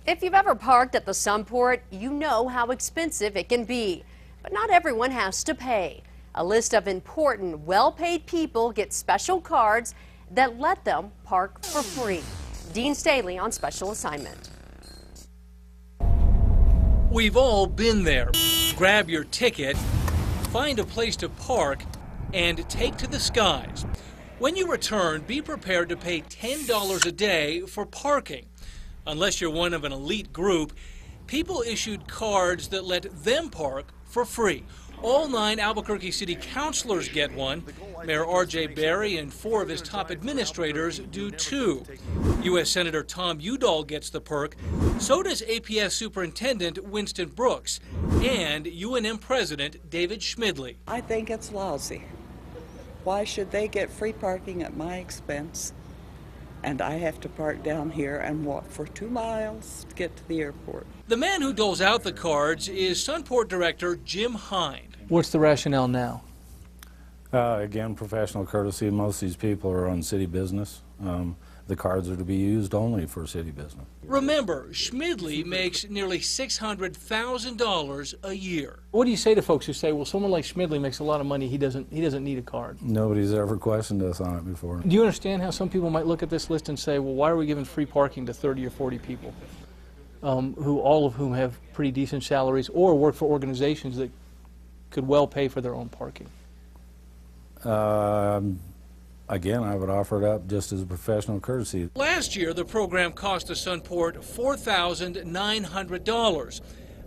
If you've ever parked at the Sunport, you know how expensive it can be. But not everyone has to pay. A list of important, well-paid people get special cards that let them park for free. Dean Staley on special assignment. We've all been there. Grab your ticket, find a place to park, and take to the skies. When you return, be prepared to pay $10 a day for parking. Unless you're one of an elite group, people issued cards that let them park for free. All 9 Albuquerque City councilors get one. Mayor R.J. Berry and 4 of his top administrators do too. U.S. Senator Tom Udall gets the perk. So does APS Superintendent Winston Brooks and UNM President David Schmidley. I think it's lousy. Why should they get free parking at my expense? And I have to park down here and walk for 2 miles to get to the airport. The man who doles out the cards is Sunport Director Jim Hind. What's the rationale now? Again, professional courtesy. Most of these people are on city business. The cards are to be used only for city business. Remember, Schmidley makes nearly $600,000 a year. What do you say to folks who say, well, someone like Schmidley makes a lot of money, he doesn't need a card? Nobody's ever questioned us on it before. Do you understand how some people might look at this list and say, well, why are we giving free parking to 30 or 40 people, all of whom have pretty decent salaries or work for organizations that could well pay for their own parking? Again, I would offer it up just as a professional courtesy. Last year, the program cost the Sunport $4,900.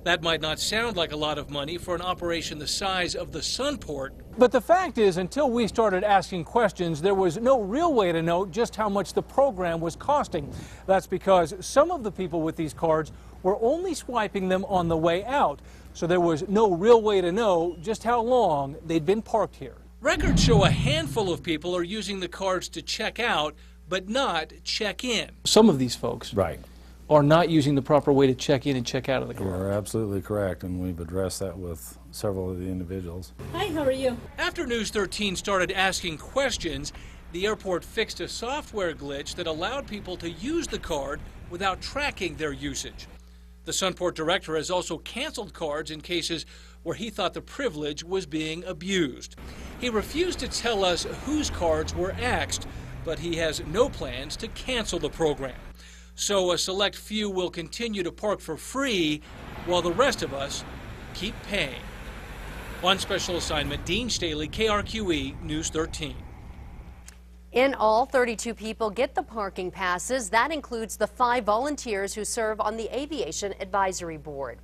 That might not sound like a lot of money for an operation the size of the Sunport. But the fact is, until we started asking questions, there was no real way to know just how much the program was costing. That's because some of the people with these cards were only swiping them on the way out, so there was no real way to know just how long they'd been parked here. Records show a handful of people are using the cards to check out, but not check in. Some of these folks Right. are not using the proper way to check in and check out of the car. You're absolutely correct, and we've addressed that with several of the individuals. Hi, how are you? After News 13 started asking questions, the airport fixed a software glitch that allowed people to use the card without tracking their usage. The Sunport director has also canceled cards in cases where he thought the privilege was being abused. He refused to tell us whose cards were axed, but he has no plans to cancel the program. So a select few will continue to park for free while the rest of us keep paying. On special assignment, Dean Staley, KRQE News 13. In all, 32 people get the parking passes. That includes the 5 volunteers who serve on the Aviation Advisory Board.